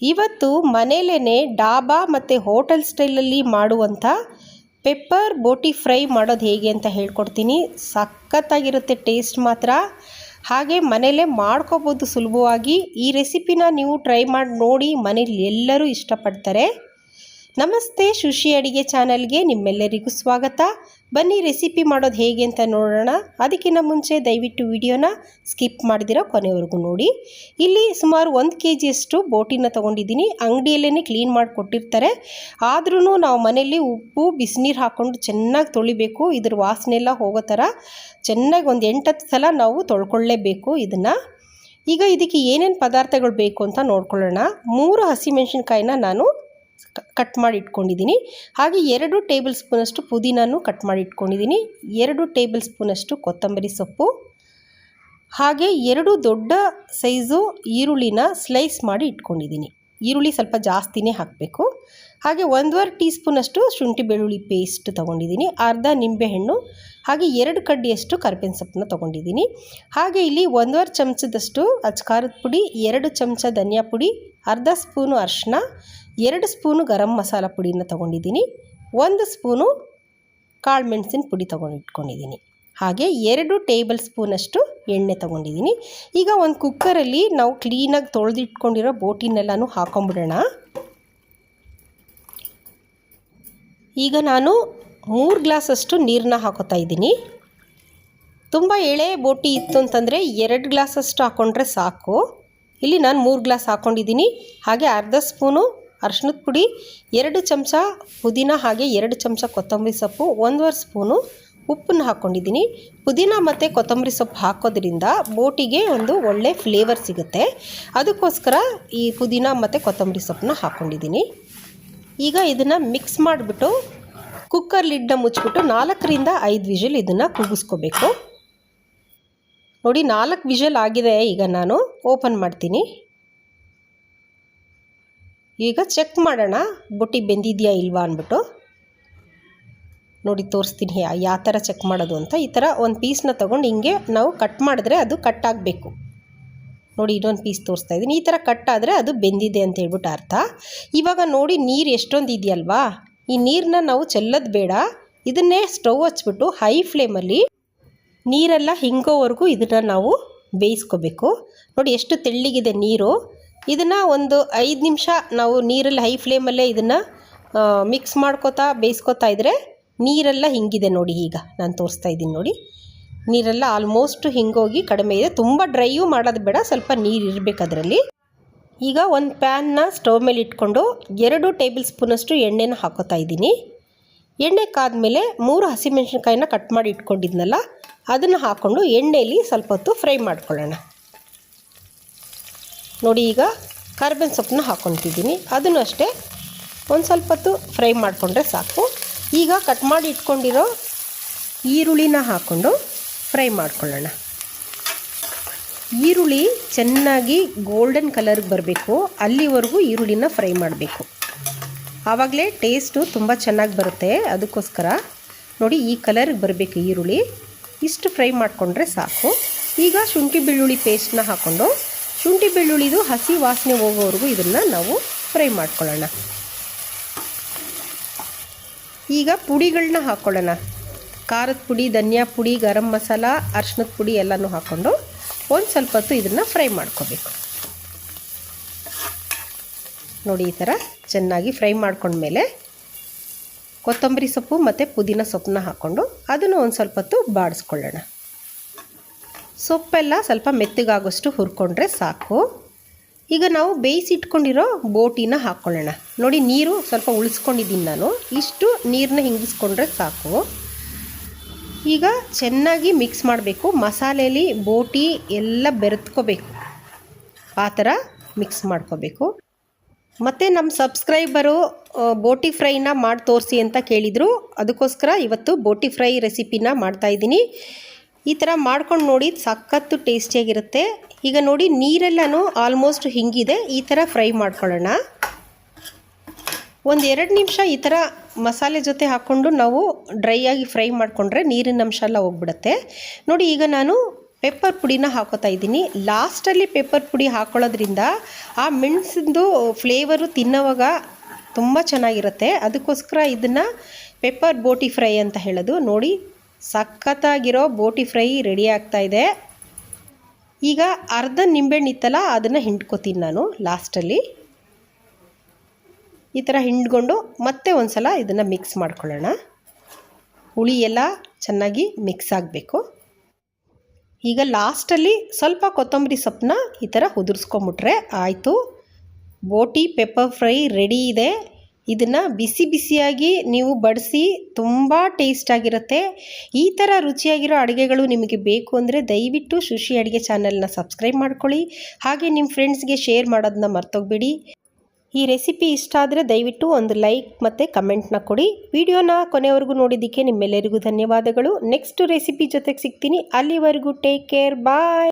ಇವತ್ತು ಮನೆಯಲ್ಲೇ ಡಾಬಾ ಮತ್ತು ಹೋಟೆಲ್ ಸ್ಟೈಲಲ್ಲಿ ಮಾಡುವಂಥ ಪೆಪ್ಪರ್ ಬೋಟಿ ಫ್ರೈ ಮಾಡೋದು ಹೇಗೆ ಅಂತ ಹೇಳ್ಕೊಡ್ತೀನಿ. ಸಖತ್ತಾಗಿರುತ್ತೆ ಟೇಸ್ಟ್ ಮಾತ್ರ. ಹಾಗೆ ಮನೆಯಲ್ಲೇ ಮಾಡ್ಕೋಬೋದು ಸುಲಭವಾಗಿ. ಈ ರೆಸಿಪಿನ ನೀವು ಟ್ರೈ ಮಾಡಿ ನೋಡಿ, ಮನೇಲಿ ಎಲ್ಲರೂ ಇಷ್ಟಪಡ್ತಾರೆ. ನಮಸ್ತೆ, ಶುಶಿ ಅಡಿಗೆ ಚಾನಲ್ಗೆ ನಿಮ್ಮೆಲ್ಲರಿಗೂ ಸ್ವಾಗತ. ಬನ್ನಿ ರೆಸಿಪಿ ಮಾಡೋದು ಹೇಗೆ ಅಂತ ನೋಡೋಣ. ಅದಕ್ಕಿಂತ ಮುಂಚೆ ದಯವಿಟ್ಟು ವಿಡಿಯೋನ ಸ್ಕಿಪ್ ಮಾಡಿದಿರೋ ಕೊನೆವರೆಗೂ ನೋಡಿ. ಇಲ್ಲಿ ಸುಮಾರು 1 kg ಬೋಟಿನ ತೊಗೊಂಡಿದ್ದೀನಿ. ಅಂಗಡಿಯಲ್ಲೇ ಕ್ಲೀನ್ ಮಾಡಿ ಕೊಟ್ಟಿರ್ತಾರೆ. ಆದ್ರೂ ನಾವು ಮನೆಯಲ್ಲಿ ಉಪ್ಪು ಬಿಸಿನೀರು ಹಾಕ್ಕೊಂಡು ಚೆನ್ನಾಗಿ ತೊಳಿಬೇಕು. ಇದ್ರ ವಾಸನೆ ಎಲ್ಲ ಹೋಗೋ ಥರ ಚೆನ್ನಾಗಿ ಒಂದು 8-10 ಸಲ ನಾವು ತೊಳ್ಕೊಳ್ಳೇಬೇಕು ಇದನ್ನು. ಈಗ ಇದಕ್ಕೆ ಏನೇನು ಪದಾರ್ಥಗಳು ಬೇಕು ಅಂತ ನೋಡ್ಕೊಳ್ಳೋಣ. 3 ಹಸಿಮೆಣಸಿನ್ಕಾಯಿನ ನಾನು ಕಟ್ ಮಾಡಿ ಇಟ್ಕೊಂಡಿದ್ದೀನಿ. ಹಾಗೆ 2 ಟೇಬಲ್ ಸ್ಪೂನಷ್ಟು ಪುದೀನೂ ಕಟ್ ಮಾಡಿ ಇಟ್ಕೊಂಡಿದ್ದೀನಿ. 2 ಟೇಬಲ್ ಸ್ಪೂನಷ್ಟು ಕೊತ್ತಂಬರಿ ಸೊಪ್ಪು, ಹಾಗೆ 2 ದೊಡ್ಡ ಸೈಜು ಈರುಳ್ಳಿನ ಸ್ಲೈಸ್ ಮಾಡಿ ಇಟ್ಕೊಂಡಿದ್ದೀನಿ. ಈರುಳ್ಳಿ ಸ್ವಲ್ಪ ಜಾಸ್ತಿನೇ ಹಾಕಬೇಕು. ಹಾಗೆ 1.5 ಟೀ ಸ್ಪೂನಷ್ಟು ಶುಂಠಿ ಬೆಳ್ಳುಳ್ಳಿ ಪೇಸ್ಟ್ ತೊಗೊಂಡಿದ್ದೀನಿ. ಅರ್ಧ ನಿಂಬೆಹಣ್ಣು, ಹಾಗೆ 2 ಕಡ್ಡಿಯಷ್ಟು ಕರಿಬೇವಿನ ಸೊಪ್ಪನ್ನ ತೊಗೊಂಡಿದ್ದೀನಿ. ಹಾಗೆ ಇಲ್ಲಿ 1.5 ಚಮಚದಷ್ಟು ಅಚ್ಕಾರದ ಪುಡಿ, 2 ಚಮಚ ಧನಿಯಾ ಪುಡಿ, ಅರ್ಧ ಸ್ಪೂನು ಅರಿಶಿನ, 2 ಸ್ಪೂನು ಗರಂ ಮಸಾಲ ಪುಡಿನ ತೊಗೊಂಡಿದ್ದೀನಿ. 1 ಸ್ಪೂನು ಕಾಳು ಮೆಣಸಿನ ಪುಡಿ ಇಟ್ಕೊಂಡಿದ್ದೀನಿ. ಹಾಗೆ 2 ಟೇಬಲ್ ಸ್ಪೂನಷ್ಟು ಎಣ್ಣೆ ತೊಗೊಂಡಿದ್ದೀನಿ. ಈಗ ಒಂದು ಕುಕ್ಕರಲ್ಲಿ ನಾವು ಕ್ಲೀನಾಗಿ ತೊಳೆದಿಟ್ಕೊಂಡಿರೋ ಬೋಟಿನೆಲ್ಲನೂ ಹಾಕೊಂಬಿಡೋಣ. ಈಗ ನಾನು 3 ಗ್ಲಾಸಷ್ಟು ನೀರನ್ನ ಹಾಕೋತಾ ಇದ್ದೀನಿ. ತುಂಬ ಎಳೆ ಬೋಟಿ ಇತ್ತು ಅಂತಂದರೆ 2 ಗ್ಲಾಸಷ್ಟು ಹಾಕ್ಕೊಂಡ್ರೆ ಸಾಕು. ಇಲ್ಲಿ ನಾನು 3 ಗ್ಲಾಸ್ ಹಾಕ್ಕೊಂಡಿದ್ದೀನಿ. ಹಾಗೆ ಅರ್ಧ ಸ್ಪೂನು ಅರಿಶಿನದ ಪುಡಿ, 2 ಚಮಚ ಪುದೀನ, ಹಾಗೆ 2 ಚಮಚ ಕೊತ್ತಂಬರಿ ಸೊಪ್ಪು, 1.5 ಸ್ಪೂನು ಉಪ್ಪನ್ನು ಹಾಕ್ಕೊಂಡಿದ್ದೀನಿ. ಪುದೀನ ಮತ್ತು ಕೊತ್ತಂಬರಿ ಸೊಪ್ಪು ಹಾಕೋದ್ರಿಂದ ಬೋಟಿಗೆ ಒಂದು ಒಳ್ಳೆ ಫ್ಲೇವರ್ ಸಿಗುತ್ತೆ. ಅದಕ್ಕೋಸ್ಕರ ಈ ಪುದೀನ ಮತ್ತು ಕೊತ್ತಂಬರಿ ಸೊಪ್ಪನ್ನ ಹಾಕ್ಕೊಂಡಿದ್ದೀನಿ. ಈಗ ಇದನ್ನು ಮಿಕ್ಸ್ ಮಾಡಿಬಿಟ್ಟು ಕುಕ್ಕರ್ ಲಿಡ್ನ ಮುಚ್ಚಿಬಿಟ್ಟು 4ರಿಂದ 5 ವಿಷಲ್ ಇದನ್ನು ಕೂಗಿಸ್ಕೋಬೇಕು. ನೋಡಿ 4 ವಿಷಲ್ ಆಗಿದೆ. ಈಗ ನಾನು ಓಪನ್ ಮಾಡ್ತೀನಿ. ಈಗ ಚೆಕ್ ಮಾಡೋಣ ಬೋಟಿ ಬೆಂದಿದೆಯಾ ಇಲ್ವಾ ಅಂದ್ಬಿಟ್ಟು. ನೋಡಿ ತೋರಿಸ್ತೀನಿ ಯಾವ ಥರ ಚೆಕ್ ಮಾಡೋದು ಅಂತ. ಈ ಥರ ಒಂದು ಪೀಸ್ನ ತೊಗೊಂಡು ಹಿಂಗೆ ನಾವು ಕಟ್ ಮಾಡಿದ್ರೆ ಅದು ಕಟ್ ಆಗಬೇಕು. ನೋಡಿ ಇನ್ನೊಂದು ಪೀಸ್ ತೋರಿಸ್ತಾ ಇದ್ದೀನಿ. ಈ ಥರ ಕಟ್ ಆದರೆ ಅದು ಬೆಂದಿದೆ ಅಂತ ಹೇಳ್ಬಿಟ್ಟು ಅರ್ಥ. ಇವಾಗ ನೋಡಿ ನೀರು ಎಷ್ಟೊಂದು ಇದೆಯಲ್ವಾ, ಈ ನೀರನ್ನ ನಾವು ಚೆಲ್ಲೋದು ಬೇಡ. ಇದನ್ನೇ ಸ್ಟವ್ ಹಚ್ಬಿಟ್ಟು ಹೈ ಫ್ಲೇಮಲ್ಲಿ ನೀರೆಲ್ಲ ಹಿಂಗೋವರೆಗೂ ಇದನ್ನು ನಾವು ಬೇಯಿಸ್ಕೋಬೇಕು. ನೋಡಿ ಎಷ್ಟು ತೆಳ್ಳಗಿದೆ ನೀರು. ಇದನ್ನು ಒಂದು 5 ನಿಮಿಷ ನಾವು ನೀರಲ್ಲಿ ಹೈ ಫ್ಲೇಮಲ್ಲೇ ಇದನ್ನು ಮಿಕ್ಸ್ ಮಾಡ್ಕೋತಾ ಬೇಯಿಸ್ಕೊತಾ ಇದ್ದರೆ ನೀರೆಲ್ಲ ಹಿಂಗಿದೆ. ನೋಡಿ ಈಗ ನಾನು ತೋರಿಸ್ತಾ ಇದ್ದೀನಿ. ನೋಡಿ ನೀರೆಲ್ಲ ಆಲ್ಮೋಸ್ಟ್ ಹಿಂಗೋಗಿ ಕಡಿಮೆ ಇದೆ. ತುಂಬ ಡ್ರೈಯೂ ಮಾಡೋದು ಬೇಡ, ಸ್ವಲ್ಪ ನೀರು ಇರಬೇಕು ಅದರಲ್ಲಿ. ಈಗ ಒಂದು ಪ್ಯಾನ್ನ ಸ್ಟವ್ ಮೇಲೆ ಇಟ್ಕೊಂಡು 2 ಟೇಬಲ್ ಸ್ಪೂನಷ್ಟು ಎಣ್ಣೆನ ಹಾಕೋತಾ ಇದ್ದೀನಿ. ಎಣ್ಣೆ ಕಾದ್ಮೇಲೆ 3 ಹಸಿಮೆಣಸಿನ್ಕಾಯಿನ ಕಟ್ ಮಾಡಿ ಇಟ್ಕೊಂಡಿದ್ನಲ್ಲ ಅದನ್ನು ಹಾಕ್ಕೊಂಡು ಎಣ್ಣೆಯಲ್ಲಿ ಸ್ವಲ್ಪ ಹೊತ್ತು ಫ್ರೈ ಮಾಡ್ಕೊಳ್ಳೋಣ. ನೋಡಿ ಈಗ ಕರಿಬೇವಿನ ಸೊಪ್ಪನ್ನ ಹಾಕ್ಕೊತಿದ್ದೀನಿ. ಅದನ್ನು ಅಷ್ಟೇ ಒಂದು ಸ್ವಲ್ಪ ಹೊತ್ತು ಫ್ರೈ ಮಾಡಿಕೊಂಡ್ರೆ ಸಾಕು. ಈಗ ಕಟ್ ಮಾಡಿ ಇಟ್ಕೊಂಡಿರೋ ಈರುಳ್ಳಿನ ಹಾಕ್ಕೊಂಡು ಫ್ರೈ ಮಾಡ್ಕೊಳ್ಳೋಣ. ಈರುಳ್ಳಿ ಚೆನ್ನಾಗಿ ಗೋಲ್ಡನ್ ಕಲರ್ಗೆ ಬರಬೇಕು, ಅಲ್ಲಿವರೆಗೂ ಈರುಳ್ಳಿನ ಫ್ರೈ ಮಾಡಬೇಕು. ಆವಾಗಲೇ ಟೇಸ್ಟು ತುಂಬ ಚೆನ್ನಾಗಿ ಬರುತ್ತೆ. ಅದಕ್ಕೋಸ್ಕರ ನೋಡಿ ಈ ಕಲರ್ಗೆ ಬರಬೇಕು ಈರುಳ್ಳಿ. ಇಷ್ಟು ಫ್ರೈ ಮಾಡಿಕೊಂಡ್ರೆ ಸಾಕು. ಈಗ ಶುಂಠಿ ಬೆಳ್ಳುಳ್ಳಿ ಪೇಸ್ಟನ್ನ ಹಾಕ್ಕೊಂಡು ಶುಂಠಿ ಬೆಳ್ಳುಳ್ಳಿದು ಹಸಿ ವಾಸನೆ ಹೋಗೋವರೆಗೂ ಇದನ್ನು ನಾವು ಫ್ರೈ ಮಾಡ್ಕೊಳ್ಳೋಣ. ಈಗ ಪುಡಿಗಳನ್ನ ಹಾಕ್ಕೊಳ್ಳೋಣ. ಖಾರದ ಪುಡಿ, ಧನಿಯಾ ಪುಡಿ, ಗರಂ ಮಸಾಲ, ಅರಿಶಿನದ ಪುಡಿ ಎಲ್ಲನೂ ಹಾಕ್ಕೊಂಡು ಒಂದು ಸ್ವಲ್ಪ ಹೊತ್ತು ಇದನ್ನು ಫ್ರೈ ಮಾಡ್ಕೋಬೇಕು. ನೋಡಿ ಈ ಥರ ಚೆನ್ನಾಗಿ ಫ್ರೈ ಮಾಡ್ಕೊಂಡ್ಮೇಲೆ ಕೊತ್ತಂಬರಿ ಸೊಪ್ಪು ಮತ್ತು ಪುದೀನ ಸೊಪ್ಪನ್ನ ಹಾಕ್ಕೊಂಡು ಅದನ್ನು ಒಂದು ಸ್ವಲ್ಪ ಹೊತ್ತು ಬಾಡಿಸ್ಕೊಳ್ಳೋಣ. ಸೊಪ್ಪೆಲ್ಲ ಸ್ವಲ್ಪ ಮೆತ್ತಗಾಗೋಷ್ಟು ಹುರ್ಕೊಂಡ್ರೆ ಸಾಕು. ಈಗ ನಾವು ಬೇಯಿಸಿಟ್ಕೊಂಡಿರೋ ಬೋಟಿನ ಹಾಕ್ಕೊಳ್ಳೋಣ. ನೋಡಿ ನೀರು ಸ್ವಲ್ಪ ಉಳಿಸ್ಕೊಂಡಿದ್ದೀನಿ ನಾನು. ಇಷ್ಟು ನೀರನ್ನ ಹಿಂಗಿಸ್ಕೊಂಡ್ರೆ ಸಾಕು. ಈಗ ಚೆನ್ನಾಗಿ ಮಿಕ್ಸ್ ಮಾಡಬೇಕು. ಮಸಾಲೆಯಲ್ಲಿ ಬೋಟಿ ಎಲ್ಲ ಬೆರೆತ್ಕೋಬೇಕು, ಆ ಥರ ಮಿಕ್ಸ್ ಮಾಡ್ಕೋಬೇಕು. ಮತ್ತು ನಮ್ಮ ಸಬ್ಸ್ಕ್ರೈಬರು ಬೋಟಿ ಫ್ರೈನ ಮಾಡಿ ತೋರಿಸಿ ಅಂತ ಕೇಳಿದರು. ಅದಕ್ಕೋಸ್ಕರ ಇವತ್ತು ಬೋಟಿ ಫ್ರೈ ರೆಸಿಪಿನ ಮಾಡ್ತಾಯಿದ್ದೀನಿ. ಈ ಥರ ಮಾಡ್ಕೊಂಡು ನೋಡಿ, ಸಖತ್ತು ಟೇಸ್ಟಿಯಾಗಿರುತ್ತೆ. ಈಗ ನೋಡಿ ನೀರೆಲ್ಲನೂ ಆಲ್ಮೋಸ್ಟ್ ಹಿಂಗಿದೆ. ಈ ಥರ ಫ್ರೈ ಮಾಡ್ಕೊಳ್ಳೋಣ. ಒಂದು 2 ನಿಮಿಷ ಈ ಥರ ಮಸಾಲೆ ಜೊತೆ ಹಾಕ್ಕೊಂಡು ನಾವು ಡ್ರೈ ಆಗಿ ಫ್ರೈ ಮಾಡಿಕೊಂಡ್ರೆ ನೀರಿನ ಅಂಶ ಎಲ್ಲ ಹೋಗ್ಬಿಡುತ್ತೆ. ನೋಡಿ ಈಗ ನಾನು ಪೆಪ್ಪರ್ ಪುಡಿನ ಹಾಕೋತಾ ಇದ್ದೀನಿ. ಲಾಸ್ಟಲ್ಲಿ ಪೆಪ್ಪರ್ ಪುಡಿ ಹಾಕೊಳ್ಳೋದ್ರಿಂದ ಆ ಮೆಣಸಿಂದು ಫ್ಲೇವರು ತಿನ್ನೋವಾಗ ತುಂಬ ಚೆನ್ನಾಗಿರುತ್ತೆ. ಅದಕ್ಕೋಸ್ಕರ ಇದನ್ನು ಪೆಪ್ಪರ್ ಬೋಟಿ ಫ್ರೈ ಅಂತ ಹೇಳೋದು. ನೋಡಿ, ಸಖತ್ತಾಗಿರೋ ಬೋಟಿ ಫ್ರೈ ರೆಡಿ ಆಗ್ತಾ ಇದೆ. ಈಗ ಅರ್ಧ ನಿಂಬೆಹಣ್ಣು ಇತ್ತಲ್ಲ, ಅದನ್ನು ಹಿಂಡ್ಕೊತೀನಿ ನಾನು ಲಾಸ್ಟಲ್ಲಿ. ಈ ಥರ ಹಿಂಡ್ಕೊಂಡು ಮತ್ತೆ ಒಂದು ಸಲ ಇದನ್ನು ಮಿಕ್ಸ್ ಮಾಡ್ಕೊಳ್ಳೋಣ. ಹುಳಿ ಎಲ್ಲ ಚೆನ್ನಾಗಿ ಮಿಕ್ಸ್ ಆಗಬೇಕು. ಈಗ ಲಾಸ್ಟಲ್ಲಿ ಸ್ವಲ್ಪ ಕೊತ್ತಂಬರಿ ಸೊಪ್ಪನ್ನ ಈ ಥರ ಉದುರಿಸ್ಕೊಂಬಿಟ್ರೆ ಆಯಿತು. ಬೋಟಿ ಪೆಪ್ಪರ್ ಫ್ರೈ ರೆಡಿ ಇದೆ. ಇದನ್ನು ಬಿಸಿ ಬಿಸಿಯಾಗಿ ನೀವು ಬಡಿಸಿ ತುಂಬ ಟೇಸ್ಟಾಗಿರುತ್ತೆ. ಈ ಥರ ರುಚಿಯಾಗಿರೋ ಅಡುಗೆಗಳು ನಿಮಗೆ ಬೇಕು ಅಂದರೆ ದಯವಿಟ್ಟು ಶುಶಿ ಅಡುಗೆ ಚಾನಲ್ನ ಸಬ್ಸ್ಕ್ರೈಬ್ ಮಾಡ್ಕೊಳ್ಳಿ. ಹಾಗೆ ನಿಮ್ಮ ಫ್ರೆಂಡ್ಸ್ಗೆ ಶೇರ್ ಮಾಡೋದನ್ನ ಮರ್ತೋಗ್ಬೇಡಿ. ಈ ರೆಸಿಪಿ ಇಷ್ಟ ಆದರೆ ದಯವಿಟ್ಟು ಒಂದು ಲೈಕ್ ಮತ್ತು ಕಮೆಂಟ್ನ ಕೊಡಿ. ವಿಡಿಯೋನ ಕೊನೆವರೆಗೂ ನೋಡಿದ್ದಕ್ಕೆ ನಿಮ್ಮೆಲ್ಲರಿಗೂ ಧನ್ಯವಾದಗಳು. ನೆಕ್ಸ್ಟ್ ರೆಸಿಪಿ ಜೊತೆಗೆ ಸಿಗ್ತೀನಿ. ಅಲ್ಲಿವರೆಗೂ ಟೇಕ್ ಕೇರ್, ಬಾಯ್.